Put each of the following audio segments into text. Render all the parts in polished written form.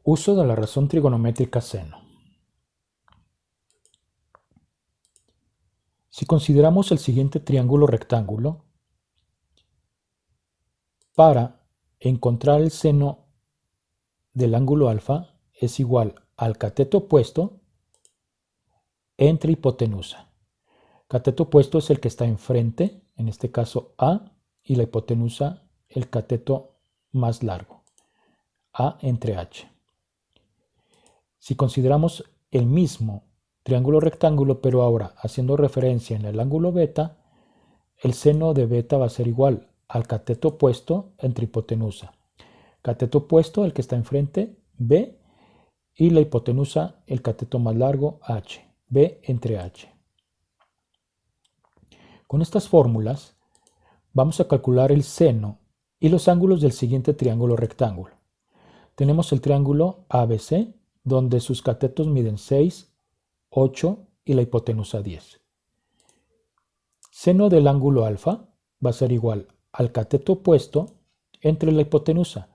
Uso de la razón trigonométrica seno. Si consideramos el siguiente triángulo rectángulo, para encontrar el seno del ángulo alfa es igual al cateto opuesto entre hipotenusa. Cateto opuesto es el que está enfrente, en este caso A, y la hipotenusa el cateto más largo, A entre H. Si consideramos el mismo triángulo rectángulo, pero ahora haciendo referencia en el ángulo beta, el seno de beta va a ser igual al cateto opuesto entre hipotenusa. Cateto opuesto, el que está enfrente, B, y la hipotenusa, el cateto más largo, H, B entre H. Con estas fórmulas vamos a calcular el seno y los ángulos del siguiente triángulo rectángulo. Tenemos el triángulo ABC, donde sus catetos miden 6, 8 y la hipotenusa 10. Seno del ángulo alfa va a ser igual al cateto opuesto entre la hipotenusa.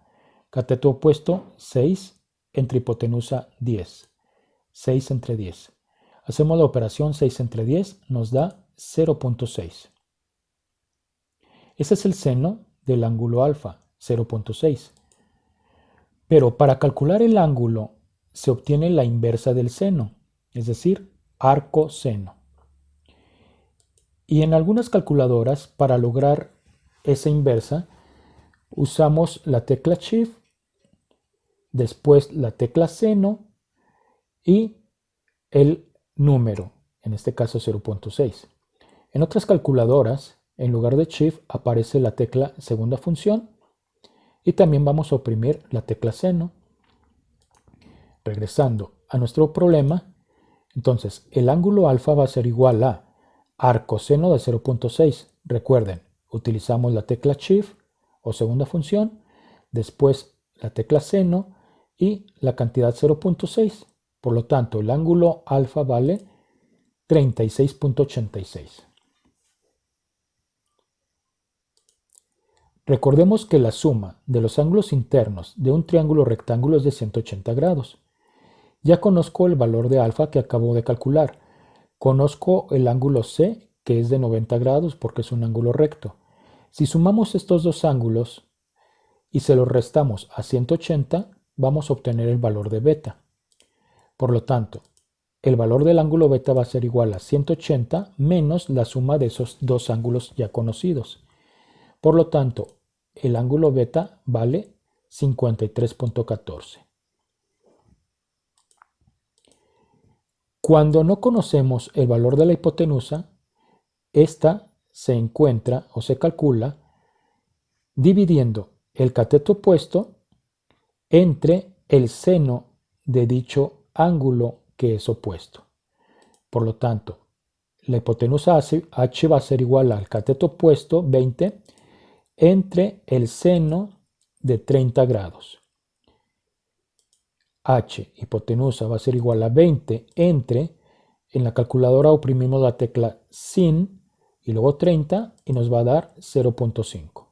Cateto opuesto 6 entre hipotenusa 10. 6 entre 10. Hacemos la operación 6 entre 10, nos da 0.6. Ese es el seno del ángulo alfa, 0.6. Pero para calcular el ángulo se obtiene la inversa del seno, es decir, arco seno. Y en algunas calculadoras, para lograr esa inversa, usamos la tecla Shift, después la tecla seno y el número, en este caso 0.6. En otras calculadoras, en lugar de Shift aparece la tecla segunda función y también vamos a oprimir la tecla seno. Regresando a nuestro problema, entonces el ángulo alfa va a ser igual a arcoseno de 0.6. Recuerden, utilizamos la tecla Shift o segunda función, después la tecla seno y la cantidad 0.6. Por lo tanto, el ángulo alfa vale 36.86. Recordemos que la suma de los ángulos internos de un triángulo rectángulo es de 180 grados. Ya conozco el valor de alfa que acabo de calcular. Conozco el ángulo C, que es de 90 grados porque es un ángulo recto. Si sumamos estos dos ángulos y se los restamos a 180, vamos a obtener el valor de beta. Por lo tanto, el valor del ángulo beta va a ser igual a 180 menos la suma de esos dos ángulos ya conocidos. Por lo tanto, el ángulo beta vale 53.14. Cuando no conocemos el valor de la hipotenusa, esta se encuentra o se calcula dividiendo el cateto opuesto entre el seno de dicho ángulo que es opuesto. Por lo tanto, la hipotenusa H va a ser igual al cateto opuesto 20 entre el seno de 30 grados. H, hipotenusa, va a ser igual a 20 entre, en la calculadora oprimimos la tecla sin y luego 30 y nos va a dar 0.5.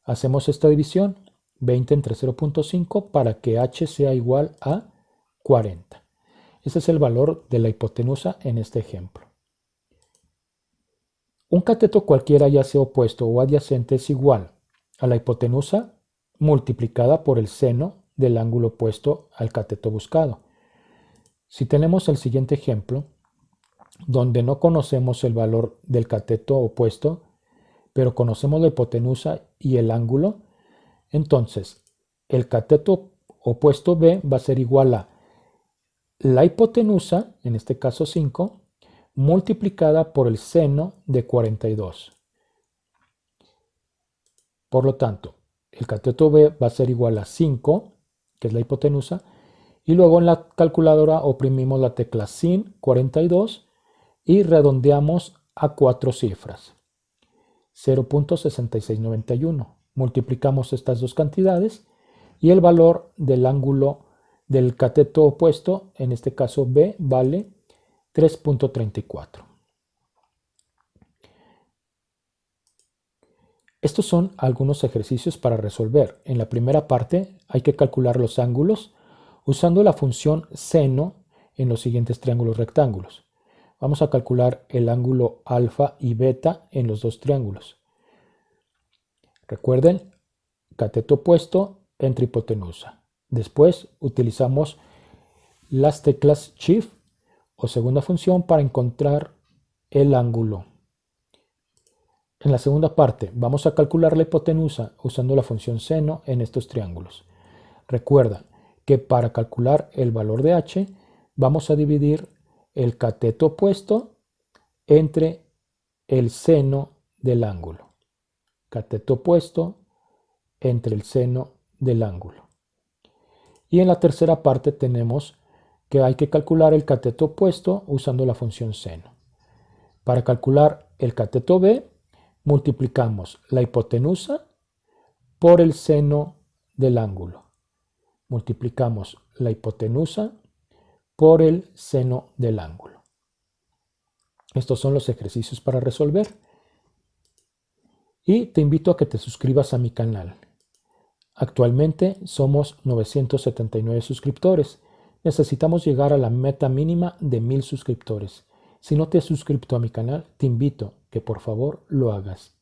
Hacemos esta división, 20 entre 0.5 para que H sea igual a 40. Ese es el valor de la hipotenusa en este ejemplo. Un cateto cualquiera, ya sea opuesto o adyacente, es igual a la hipotenusa multiplicada por el seno del ángulo opuesto al cateto buscado. Si tenemos el siguiente ejemplo, donde no conocemos el valor del cateto opuesto, pero conocemos la hipotenusa y el ángulo, entonces el cateto opuesto B va a ser igual a la hipotenusa, en este caso 5, multiplicada por el seno de 42. Por lo tanto, el cateto B va a ser igual a 5, que es la hipotenusa, y luego en la calculadora oprimimos la tecla sin 42 y redondeamos a 4 cifras. 0.6691. Multiplicamos estas dos cantidades y el valor del ángulo del cateto opuesto, en este caso B, vale 3.34. Estos son algunos ejercicios para resolver. En la primera parte hay que calcular los ángulos usando la función seno en los siguientes triángulos rectángulos. Vamos a calcular el ángulo alfa y beta en los dos triángulos. Recuerden, cateto opuesto entre hipotenusa. Después utilizamos las teclas Shift o segunda función para encontrar el ángulo. En la segunda parte vamos a calcular la hipotenusa usando la función seno en estos triángulos. Recuerda que para calcular el valor de h vamos a dividir el cateto opuesto entre el seno del ángulo. Cateto opuesto entre el seno del ángulo. Y en la tercera parte tenemos que hay que calcular el cateto opuesto usando la función seno. Para calcular el cateto B, multiplicamos la hipotenusa por el seno del ángulo. Multiplicamos la hipotenusa por el seno del ángulo. Estos son los ejercicios para resolver. Y te invito a que te suscribas a mi canal. Actualmente somos 979 suscriptores. Necesitamos llegar a la meta mínima de 1000 suscriptores. Si no te has suscrito a mi canal, te invito que por favor lo hagas.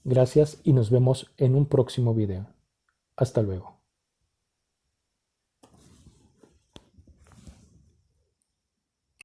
Gracias y nos vemos en un próximo video. Hasta luego.